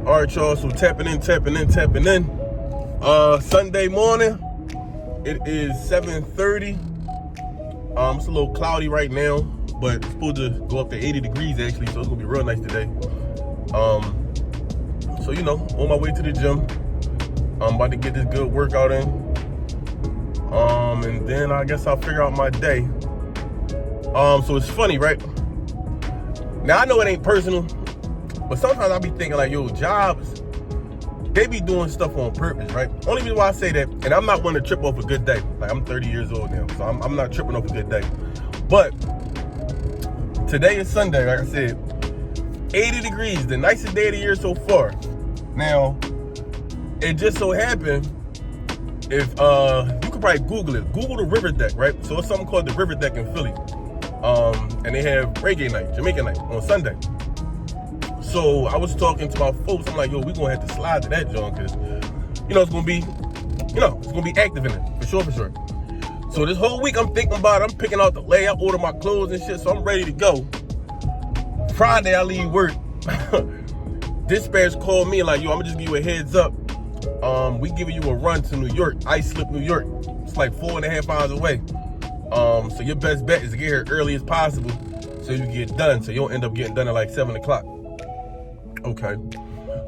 All right, y'all, so tapping in. Sunday morning, it is 7:30. It's a little cloudy right now, but it's supposed to go up to 80 degrees actually, so it's gonna be real nice today. So on my way to the gym. I'm about to get this good workout in. And then I guess I'll figure out my day. So it's funny, right? Now I know it ain't personal, but sometimes I'll be thinking like, yo, jobs, they be doing stuff on purpose, right? Only reason why I say that, and I'm not one to trip off a good day. Like, I'm 30 years old now, so I'm not tripping off a good day. But today is Sunday, like I said, 80 degrees, the nicest day of the year so far. Now, it just so happened, if you could probably Google it. Google the River Deck, right? So it's something called the River Deck in Philly. And they have reggae night, Jamaican night on Sunday. So I was talking to my folks. I'm like, yo, we gonna have to slide to that joint because, it's gonna be, it's gonna be active in it for sure. So this whole week I'm thinking about it. I'm picking out the layout, order my clothes and shit. So I'm ready to go. Friday I leave work. Dispatch called me like, yo, I'm gonna just give you a heads up. We giving you a run to New York, Islip, New York. It's like 4.5 hours away. So your best bet is to get here early as possible so you can get done. So you don't end up getting done at like 7 o'clock. Okay.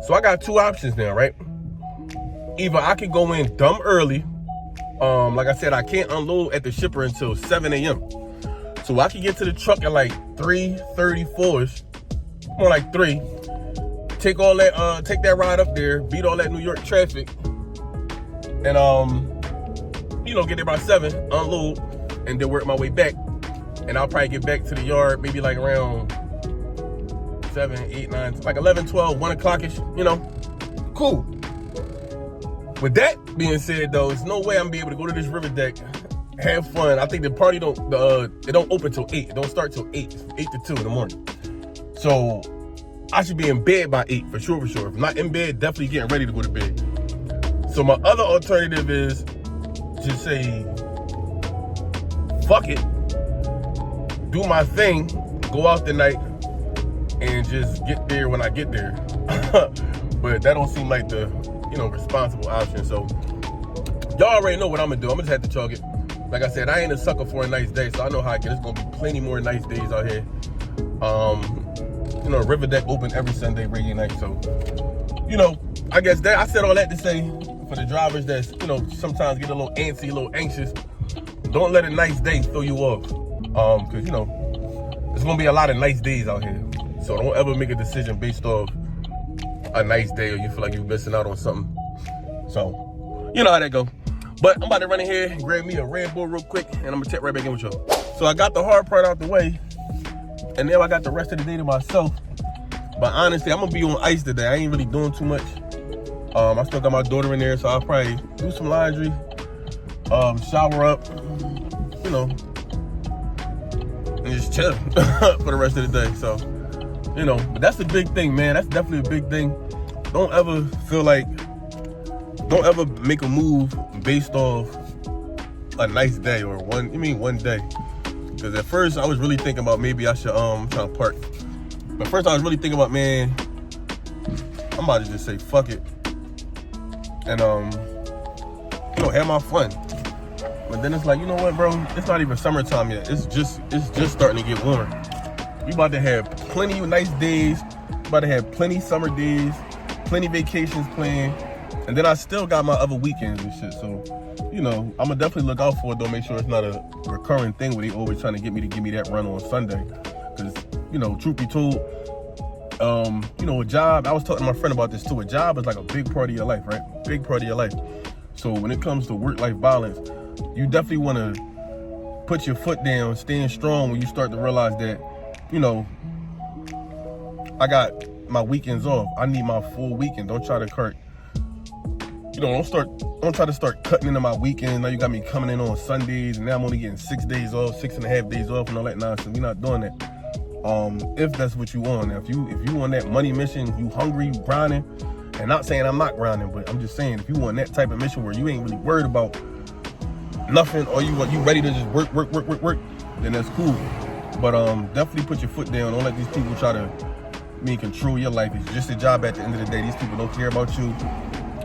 So I got two options now, right? Either I can go in dumb early. Like I said, I can't unload at the shipper until 7 a.m. So I can get to the truck at like 3:34ish, more like 3. Take all that, take that ride up there, beat all that New York traffic, and get there by 7, unload, and then work my way back. And I'll probably get back to the yard maybe like around 7, 8, 9, like 11, 12, 1 o'clock-ish, Cool. With that being said, though, there's no way I'm gonna be able to go to this River Deck, have fun. I think the party don't open till 8. It don't start till 8 to 2 in the morning. So I should be in bed by 8 for sure. If not in bed, definitely getting ready to go to bed. So my other alternative is just say, fuck it, do my thing, go out the night, and just get there when I get there. But that don't seem like the, responsible option. So y'all already know what I'm gonna do. I'm gonna just have to chalk it. Like I said, I ain't a sucker for a nice day, so I know how I get. There's gonna be plenty more nice days out here. River Deck open every Sunday, reggae night. So, I guess that I said all that to say for the drivers that, sometimes get a little antsy, a little anxious. Don't let a nice day throw you off. Because, there's going to be a lot of nice days out here. So don't ever make a decision based off a nice day or you feel like you're missing out on something. So, you know how that go. But I'm about to run in here and grab me a Red Bull real quick, and I'm going to check right back in with y'all. So I got the hard part out the way, and now I got the rest of the day to myself. But honestly, I'm going to be on ice today. I ain't really doing too much. I still got my daughter in there, so I'll probably do some laundry, shower up, and just chill for the rest of the day. So, but that's a big thing, man. That's definitely a big thing. Don't ever make a move based off a nice day or one day. Because at first I was really thinking about maybe I should, I'm trying to park. But first I was really thinking about, man, I'm about to just say fuck it. And, have my fun. But then it's like, you know what, bro? It's not even summertime yet. It's just starting to get warm. We about to have plenty of nice days. About to have plenty summer days, plenty vacations planned. And then I still got my other weekends and shit. So, I'm gonna definitely look out for it, though. Make sure it's not a recurring thing where they always trying to get me to give me that run on Sunday. Because, truth be told, a job, I was talking to my friend about this too. A job is like a big part of your life, right? Big part of your life. So when it comes to work-life balance, you definitely want to put your foot down, stand strong when you start to realize that, I got my weekends off. I need my full weekend. Don't try to don't try to start cutting into my weekends. Now you got me coming in on Sundays, and now I'm only getting 6 days off, 6.5 days off, and all that nonsense. We're not doing that. If that's what you want. Now, if you on that money mission, you hungry, you grinding, and not saying I'm not grinding, but I'm just saying if you want that type of mission where you ain't really worried about nothing, or you ready to just work, then that's cool. But definitely put your foot down. Don't let these people try to mean control your life. It's just a job at the end of the day. These people don't care about you.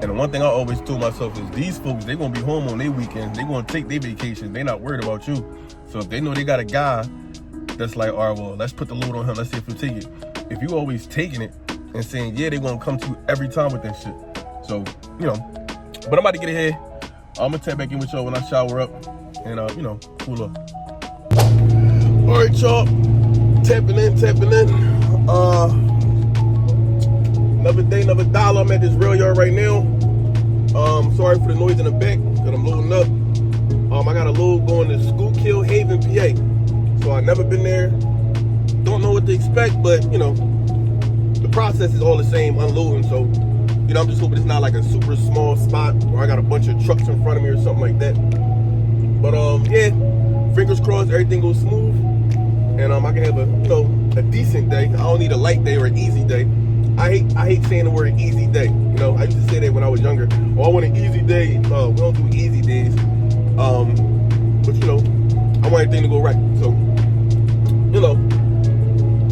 And the one thing I always told myself is these folks, they gonna be home on their weekends. They gonna take their vacations. They not worried about you. So if they know they got a guy that's like, all right, well, let's put the load on him. Let's see if he'll take it. If you always taking it and saying, yeah, they gonna come to you every time with that shit. So, you know, but I'm about to get ahead. I'm gonna tap back in with y'all when I shower up and, you know, cool up. All right, y'all, tapping in. Another day, another dollar. I'm at this rail yard right now. Sorry for the noise in the back, because I'm loading up. I got a load going to Schuylkill Haven, PA. So I've never been there. Don't know what to expect, but, you know, the process is all the same, unloading. So, you know, I'm just hoping it's not like a super small spot where I got a bunch of trucks in front of me or something like that. But, yeah, fingers crossed, everything goes smooth. And I can have a, you know, a decent day. I don't need a light day or an easy day. I hate saying the word easy day. You know, I used to say that when I was younger. Oh, I want an easy day. We don't do easy days. But you know, I want everything to go right. So, you know.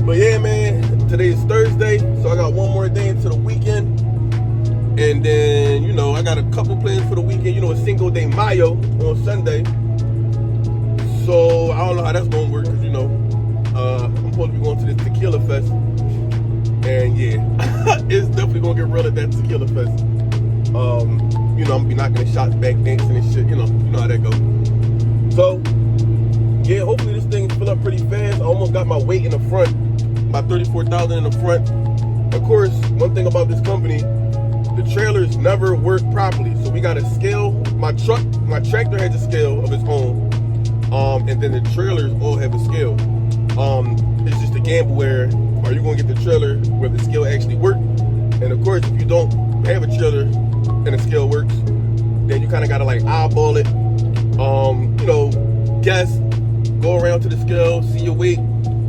But yeah, man, today is Thursday, so I got one more day into the weekend. And then, you know, I got a couple plans for the weekend. You know, a Cinco de Mayo on Sunday. So I don't know how that's gonna work, because you know, I'm supposed to be going to this tequila fest. And yeah, it's definitely gonna get real at that tequila fest. You know, I'm gonna be knocking the shots back, dancing and shit. You know how that goes. So yeah, hopefully this thing fill up pretty fast. I almost got my weight in the front, about 34,000 in the front. Of course, one thing about this company, the trailers never work properly. So we got a scale. My tractor has a scale of its own, and then the trailers all have a scale. It's just a gamble where, are you gonna get the trailer where the scale actually works? And of course, if you don't have a trailer and the scale works, then you kind of gotta like eyeball it. You know, guess, go around to the scale, see your weight.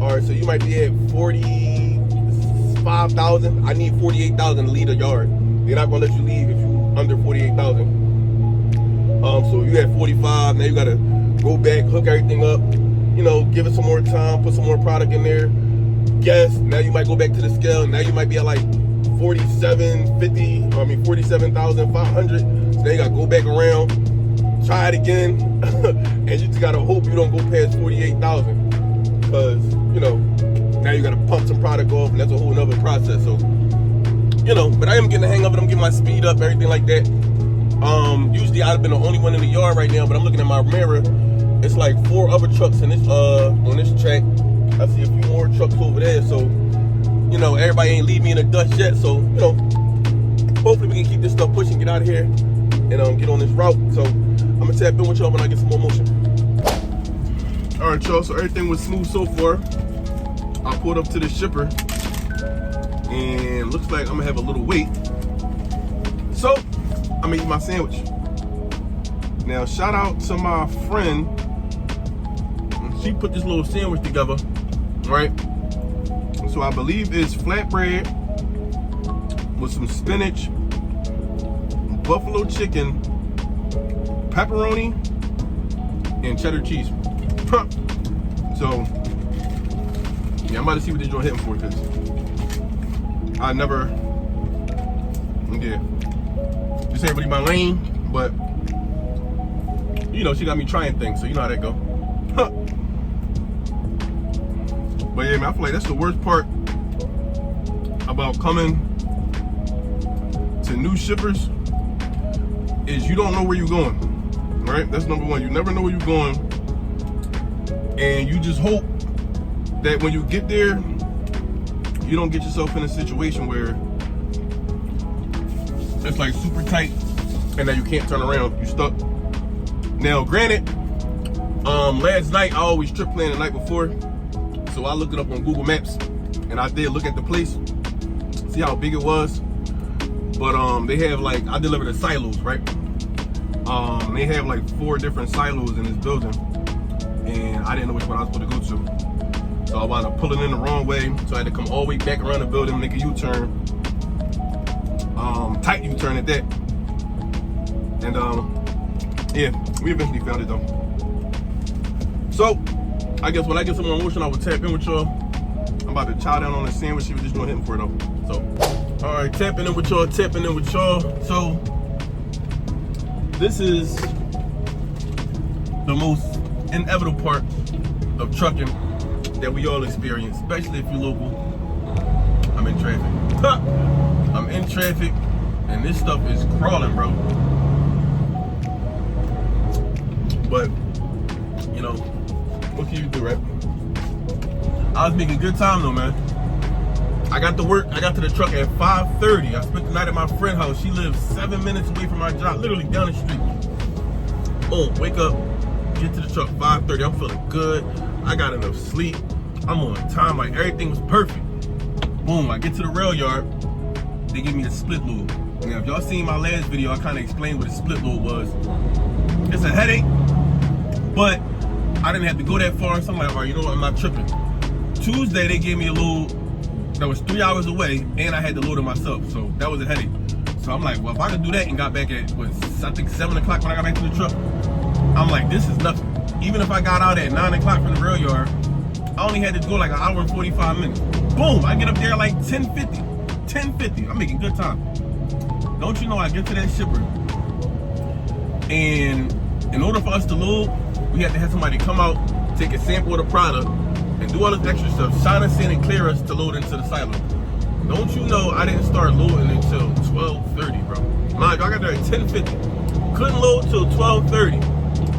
All right, so you might be at 45,000. I need 48,000 to leave a yard. They're not gonna let you leave if you under 48,000. So you had 45. Now you gotta go back, hook everything up. You know, give it some more time, put some more product in there. Guess, now you might go back to the scale. Now you might be at like 47,500. So now you gotta go back around, try it again, and you just gotta hope you don't go past 48,000. Because, you know, now you gotta pump some product off, and that's a whole nother process. So, you know, but I am getting the hang of it. I'm getting my speed up, everything like that. Usually I've been the only one in the yard right now, but I'm looking at my mirror. It's like 4 other trucks in this on this track. I see a few more trucks over there. So, you know, everybody ain't leave me in the dust yet. So, you know, hopefully we can keep this stuff pushing, get out of here, and get on this route. So I'm gonna tap in with y'all when I get some more motion. All right, y'all. So everything was smooth so far. I pulled up to the shipper, and looks like I'm gonna have a little wait. So I'm gonna eat my sandwich. Now, shout out to my friend. She put this little sandwich together, right? So I believe it's flatbread with some spinach, buffalo chicken, pepperoni, and cheddar cheese. So yeah, I'm about to see what this joint hitting for, because I never, yeah, this ain't really my lane, but you know, she got me trying things, so you know how that go. But yeah, man, I feel like that's the worst part about coming to new shippers, is you don't know where you're going, right? That's number one. You never know where you're going, and you just hope that when you get there, you don't get yourself in a situation where it's like super tight and now you can't turn around, you stuck. Now, granted, last night I always trip plan the night before, so I looked it up on Google Maps, and I did look at the place, see how big it was. But they have like, I delivered the silos, right? They have like 4 different silos in this building, and I didn't know which one I was supposed to go to. So I wound up pulling in the wrong way, so I had to come all the way back around the building, make a U-turn, tight U-turn at that. And yeah, we eventually found it though. So I guess when I get some more motion, I will tap in with y'all. I'm about to chow down on the sandwich. She was just gonna hit him for it though. So, all right, tapping in with y'all. So, this is the most inevitable part of trucking that we all experience, especially if you're local. I'm in traffic. I'm in traffic, and this stuff is crawling, bro. But, you know, what can you do, right? I was making good time though, man. I got to the truck at 5:30. I spent the night at my friend's house. She lives 7 minutes away from my job, literally down the street. Boom, wake up, get to the truck, 5:30. I'm feeling good. I got enough sleep. I'm on time, like everything was perfect. Boom, I get to the rail yard. They give me a split load. Now, if y'all seen my last video, I kind of explained what a split load was. It's a headache, but I didn't have to go that far. So I'm like, all right, you know what, I'm not tripping. Tuesday, they gave me a load that was 3 hours away, and I had to load it myself, so that was a headache. So I'm like, well, if I could do that and got back at, I think 7 o'clock when I got back to the truck, I'm like, this is nothing. Even if I got out at 9 o'clock from the rail yard, I only had to go like an hour and 45 minutes. Boom, I get up there like 10:50. 10:50, I'm making good time. Don't you know, I get to that shipper, and in order for us to load, we had to have somebody come out, take a sample of the product, and do all this extra stuff, shine us in and clear us to load into the silo. Don't you know I didn't start loading until 12:30, bro. Mind you, I got there at 10:50. Couldn't load till 12:30.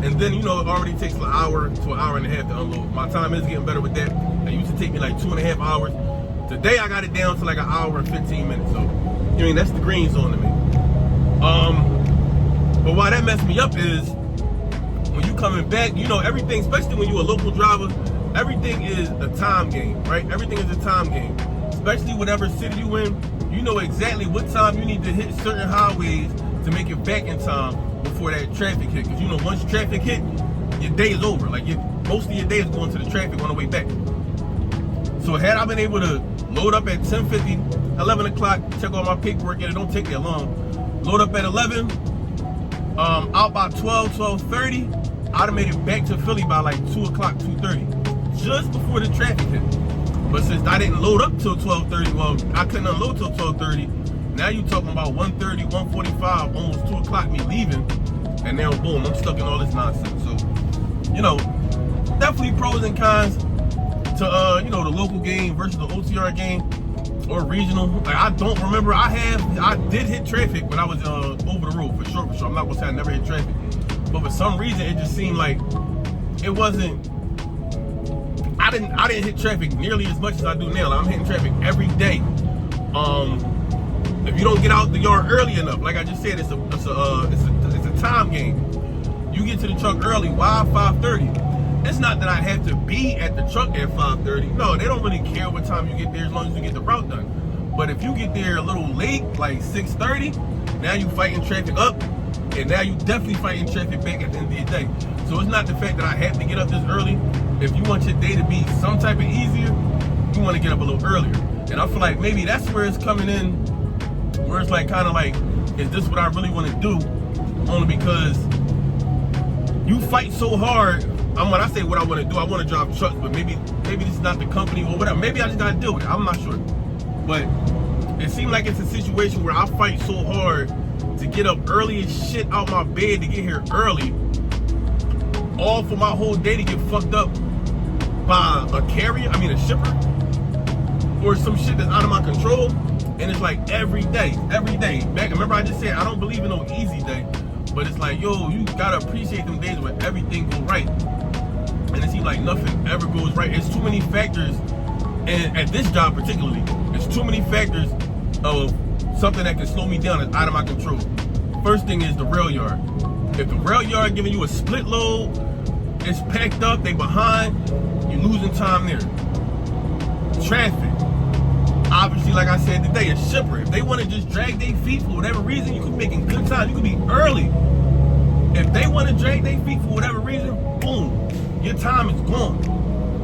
And then, you know, it already takes an hour to an hour and a half to unload. My time is getting better with that. It used to take me like 2.5 hours. Today I got it down to like an hour and 15 minutes. So, I mean, that's the green zone to me. But why that messed me up is when you coming back, you know, everything, especially when you're a local driver, everything is a time game, right? Everything is a time game. Especially whatever city you in, you know exactly what time you need to hit certain highways to make it back in time before that traffic hit. Because you know, once traffic hit, your day is over. Like most of your day is going to the traffic on the way back. So had I been able to load up at 10:50, 11 o'clock, check all my paperwork, and it don't take that long. Load up at 11, out by 12, 12:30, I'd have made it back to Philly by like 2 o'clock, 2:30. Just before the traffic hit. But since I didn't load up till 12:30, well, I couldn't unload till 12:30. Now you talking about 1:30, 1:45, almost 2 o'clock me leaving, and now boom, I'm stuck in all this nonsense. So, you know, definitely pros and cons to you know, the local game versus the OTR game or regional. Like, I don't remember. I did hit traffic when I was over the road for sure. I'm not gonna say I never hit traffic, but for some reason it just seemed like it wasn't. I didn't hit traffic nearly as much as I do now. Like, I'm hitting traffic every day. If you don't get out the yard early enough, like I just said, it's a time game. You get to the truck early. Why 5:30? It's not that I have to be at the truck at 5:30. No, they don't really care what time you get there as long as you get the route done. But if you get there a little late, like 6:30, now you fighting traffic up, and now you definitely fighting traffic back at the end of the day. So it's not the fact that I have to get up this early. If you want your day to be some type of easier, you want to get up a little earlier. And I feel like maybe that's where it's coming in, where it's like kind of like, is this what I really want to do? Only because you fight so hard. When I say what I want to do, I want to drive trucks, but maybe this is not the company or whatever. Maybe I just got to deal with it. I'm not sure. But it seemed like it's a situation where I fight so hard to get up early as shit out my bed to get here early, all for my whole day to get fucked up by a carrier, a shipper, or some shit that's out of my control. And it's like every day. Back, remember I just said I don't believe in no easy day, but it's like, yo, you gotta appreciate them days when everything goes right. And it seems like nothing ever goes right. It's too many factors, and at this job particularly, it's too many factors of something that can slow me down that's out of my control. First thing is the rail yard. If the rail yard giving you a split load, it's packed up, they behind, you're losing time there. Traffic. Obviously, like I said today, a shipper, if they want to just drag their feet for whatever reason, you could be making good time, you could be early. If they want to drag their feet for whatever reason, boom, your time is gone.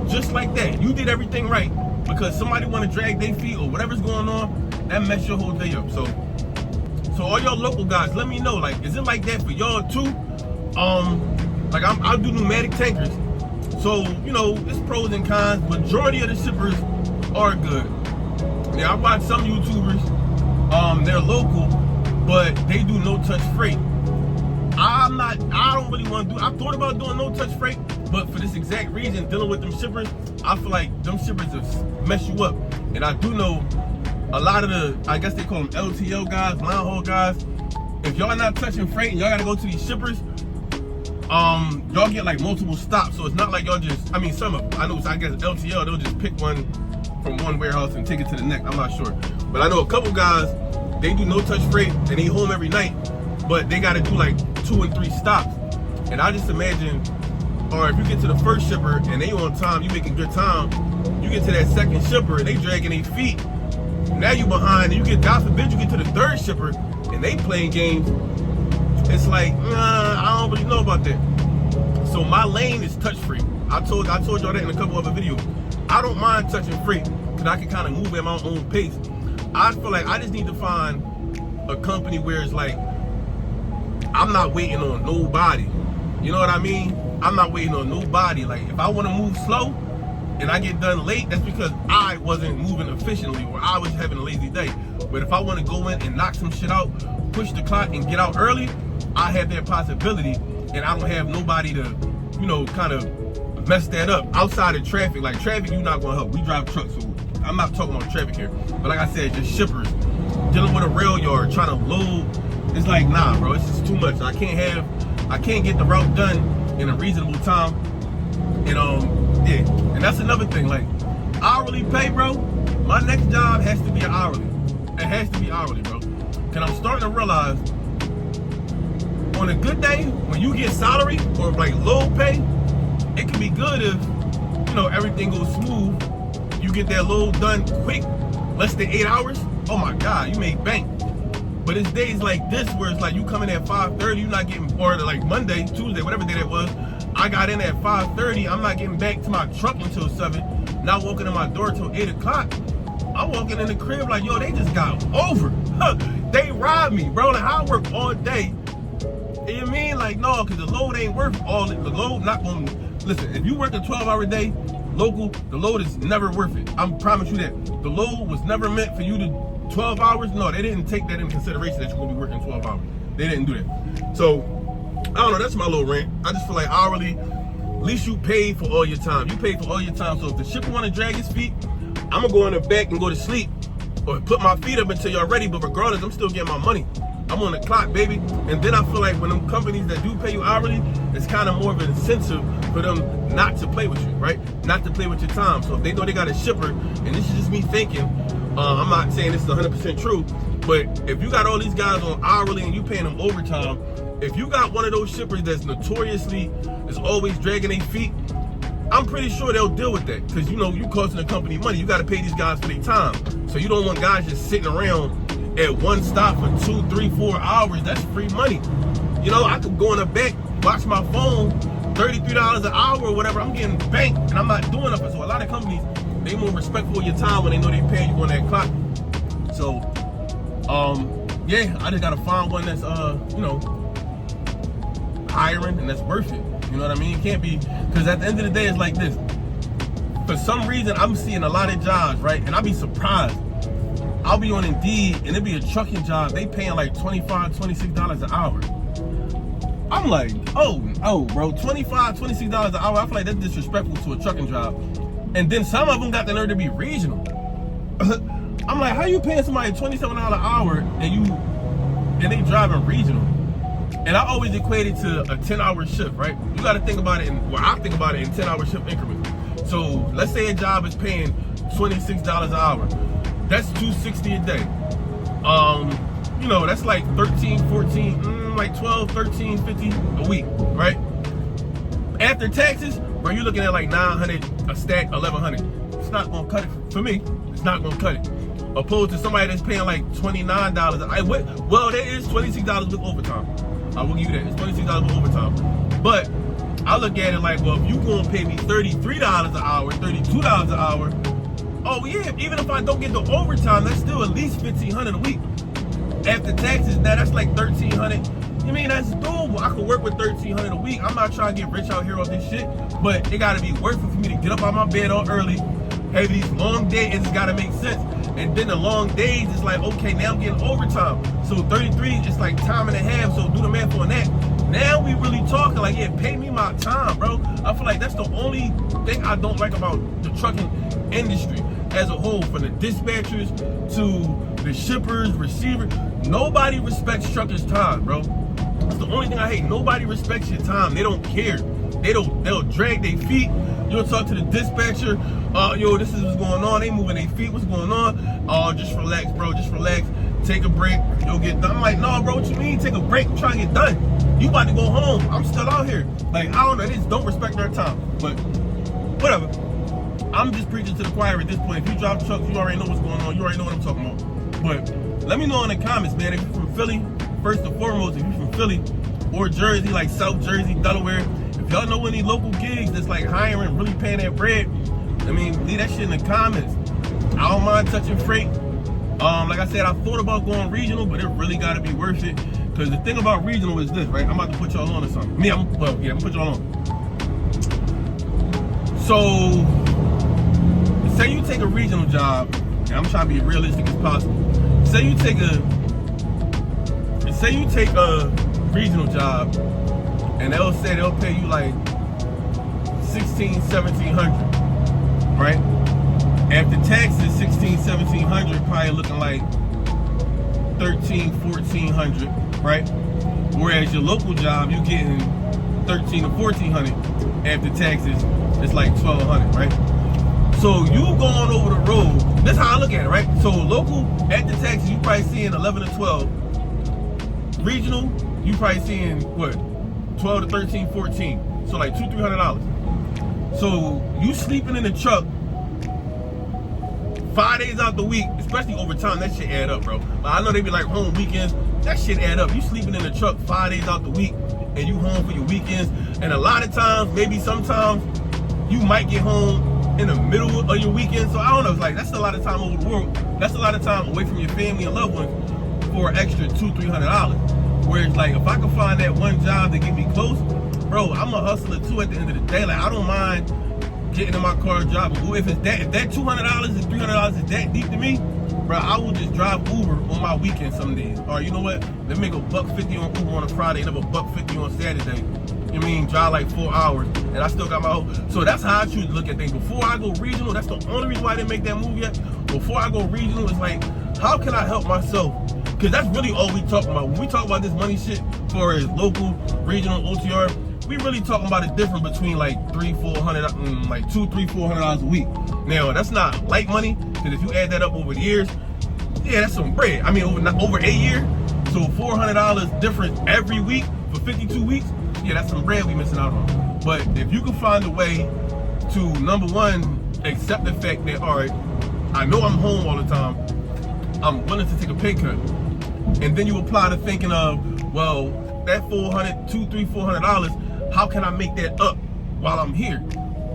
Just like that. You did everything right because somebody want to drag their feet or whatever's going on, that messed your whole day up. So all y'all local guys, let me know, like, is it like that for y'all too? Like I do pneumatic tankers. So, you know, it's pros and cons. Majority of the shippers are good. Now I watch some YouTubers, they're local, but they do no-touch freight. I don't really want to do, I thought about doing no-touch freight, but for this exact reason, dealing with them shippers, I feel like them shippers just mess you up. And I do know a lot of the, I guess they call them LTL guys, line haul guys, if y'all not touching freight and y'all gotta go to these shippers, y'all get like multiple stops. So it's not like y'all just, I mean, some of them, I guess LTL, they'll just pick one from one warehouse and take it to the next. I'm not sure. But I know a couple guys, they do no-touch freight and they home every night, but they gotta do like 2 and 3 stops. And I just imagine, or if you get to the first shipper and they on time, you making good time, you get to that second shipper and they dragging their feet, now you behind, and you get, God forbid, you get to the third shipper and they playing games. It's like, I don't really know about that. So my lane is touch free. I told y'all that in a couple other videos. I don't mind touching freight because I can kind of move at my own pace. I feel like I just need to find a company where it's like, I'm not waiting on nobody. You know what I mean? I'm not waiting on nobody. Like, if I want to move slow and I get done late, that's because I wasn't moving efficiently or I was having a lazy day. But if I want to go in and knock some shit out, push the clock and get out early, I have that possibility, and I don't have nobody to, you know, kind of mess that up. Outside of traffic, like traffic, you're not gonna help. We drive trucks, so I'm not talking about traffic here. But like I said, just shippers, dealing with a rail yard, trying to load, it's like, nah, bro, it's just too much. I can't get the route done in a reasonable time. And yeah, and that's another thing, like, hourly pay, bro, my next job has to be an hourly. It has to be hourly, bro. Cause I'm starting to realize, on a good day, when you get salary or like low pay, it can be good if, you know, everything goes smooth. You get that load done quick, less than 8 hours. Oh my God, you make bank. But it's days like this where it's like you come in at 5:30, you're not getting, or like Monday, Tuesday, whatever day that was, I got in at 5:30, I'm not getting back to my truck until 7, not walking in my door till 8 o'clock. I'm walking in the crib like, yo, they just got over. They robbed me, bro. Like, I work all day. You know what I mean? Like, no, because the load ain't worth all it. The load not going to, listen, if you work a 12-hour day, local, the load is never worth it. I promise you that. The load was never meant for you to 12 hours. No, they didn't take that into consideration that you're going to be working 12 hours. They didn't do that. So, I don't know. That's my little rant. I just feel like hourly, at least you paid for all your time. You paid for all your time. So if the shipper want to drag his feet, I'm going to go in the back and go to sleep or put my feet up until y'all ready. But regardless, I'm still getting my money. I'm on the clock, baby. And then I feel like when them companies that do pay you hourly, it's kind of more of an incentive for them not to play with you, right? Not to play with your time. So if they know they got a shipper, and this is just me thinking, I'm not saying this is 100% true, but if you got all these guys on hourly and you paying them overtime, if you got one of those shippers that's notoriously is always dragging their feet, I'm pretty sure they'll deal with that, because you know you costing the company money. You got to pay these guys for their time. So you don't want guys just sitting around at one stop for 2, 3, 4 hours. That's free money. You know, I could go in the back, watch my phone, $33 an hour or whatever. I'm getting banked and I'm not doing nothing. So a lot of companies, they more respectful of your time when they know they paying you on that clock. So, yeah, I just gotta find one that's, you know, hiring and that's worth it. You know what I mean? It can't be, because at the end of the day, it's like this. For some reason, I'm seeing a lot of jobs, right? And I'll be surprised. I'll be on Indeed, and it'll be a trucking job. They paying like $25, $26 an hour. I'm like, oh, bro, $25, $26 an hour. I feel like that's disrespectful to a trucking job. And then some of them got the nerve to be regional. I'm like, how you paying somebody $27 an hour and they driving regional? And I always equate it to a 10-hour shift, right? You got to think about it I think about it in 10-hour shift increments. So let's say a job is paying $26 an hour. That's $260 a day. You know, that's like 13, 14, like 12, 13, 50 a week, right? After taxes, bro, you're looking at like 900 a stack, 1100. It's not gonna cut it for me. It's not gonna cut it. Opposed to somebody that's paying like $29. Well, there is $26 with overtime. I will give you that. It's $26 with overtime. But I look at it like, well, if you gonna pay me $33 an hour, $32 an hour, oh yeah, even if I don't get the overtime, that's still at least $1,500 a week. After taxes, now that's like $1,300. You mean that's doable? I could work with $1,300 a week. I'm not trying to get rich out here off this shit, but it gotta be worth it for me to get up out my bed all early, having these long days, it's gotta make sense. And then the long days, it's like, okay, now I'm getting overtime. So 33, it's like time and a half, so do the math on that. Now we really talking like, yeah, pay me my time, bro. I feel like that's the only thing I don't like about the trucking industry as a whole, from the dispatchers to the shippers, receivers. Nobody respects truckers' time, bro. That's the only thing I hate. Nobody respects your time. They don't care. They'll drag their feet. You'll talk to the dispatcher. Yo, this is what's going on. They moving their feet. What's going on? Oh, just relax, bro. Just relax. Take a break. You'll get done. I'm like, no, bro. What you mean? Take a break. I'm trying to get done. You about to go home. I'm still out here. Like, I don't know. They just don't respect their time. But whatever. I'm just preaching to the choir at this point. If you drive trucks, you already know what's going on. You already know what I'm talking about. But let me know in the comments, man. If you're from Philly, first and foremost, if you're from Philly or Jersey, like South Jersey, Delaware, if y'all know any local gigs that's like hiring, really paying that bread, I mean, leave that shit in the comments. I don't mind touching freight. Like I said, I thought about going regional, but it really got to be worth it. Because the thing about regional is this, right? I'm about to put y'all on or something. I'm gonna put y'all on. So, say you take a regional job, and I'm trying to be realistic as possible. Say you take a regional job, and they'll pay you like $1,600, $1,700, right? After taxes, $1,600, $1,700, probably looking like $1,300, $1,400, right? Whereas your local job, you're getting $1,300 or $1,400. After taxes, it's like $1,200, right? So you going over the road, that's how I look at it, right? So local, after taxes, you probably seeing 11 or 12. Regional, you probably seeing what? 12 to 13, 14. So like $200, $300. So you sleeping in the truck 5 days out the week, especially overtime, that shit add up, bro. I know they be like home weekends, that shit add up. You sleeping in the truck 5 days out the week, and you home for your weekends. And a lot of times, maybe sometimes, you might get home in the middle of your weekend. So I don't know, it's like, that's a lot of time over the world. That's a lot of time away from your family and loved ones for an extra $200, $300. Whereas like, if I can find that one job that get me close, bro, I'm a hustler too at the end of the day. Like, I don't mind getting in my car and driving. If that $200 and $300 is that deep to me, bro, I will just drive Uber on my weekend some days. Or you know what? They make $150 on Uber on a Friday and $150 on Saturday. You mean drive like 4 hours, and I still got my whole. So that's how I choose to look at things. Before I go regional, that's the only reason why I didn't make that move yet. Before I go regional, it's like, how can I help myself? Because that's really all we talking about. When we talk about this money shit for as local, regional, OTR, we really talking about the difference between like $300, $400, like $200, $300, $400 a week. Now that's not light money, because if you add that up over the years, yeah, that's some bread. I mean, over 8 years, so $400 difference every week for 52 weeks. Yeah, that's some bread we missing out on. But if you can find a way to, number one, accept the fact that, all right, I know I'm home all the time, I'm willing to take a pay cut, and then you apply the thinking of, well, that $200, $300, $400, how can I make that up while I'm here?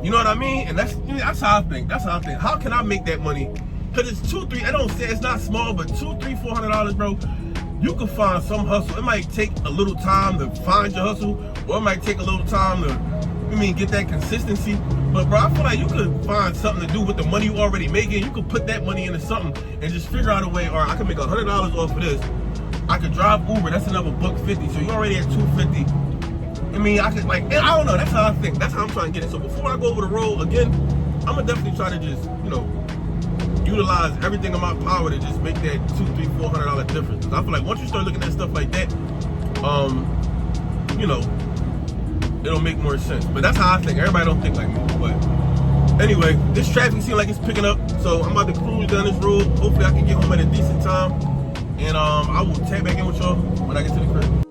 You know what I mean? And that's how I think. That's how I think. How can I make that money? Because it's I don't say it's not small, but $200, $300, $400, bro. You can find some hustle. It might take a little time to find your hustle, or it might take a little time to, get that consistency. But bro, I feel like you could find something to do with the money you already making. You could put that money into something and just figure out a way. All right, I can make $100 off of this. I could drive Uber. That's another $150. So you already at $250. I could I don't know. That's how I think. That's how I'm trying to get it. So before I go over the road again, I'm gonna definitely try to just, utilize everything in my power to just make that $200, $300, $400 difference. I feel like once you start looking at stuff like that, it'll make more sense. But that's how I think. Everybody don't think like me. But anyway, this traffic seems like it's picking up, so I'm about to cruise down this road. Hopefully I can get home at a decent time, and I will tag back in with y'all when I get to the crib.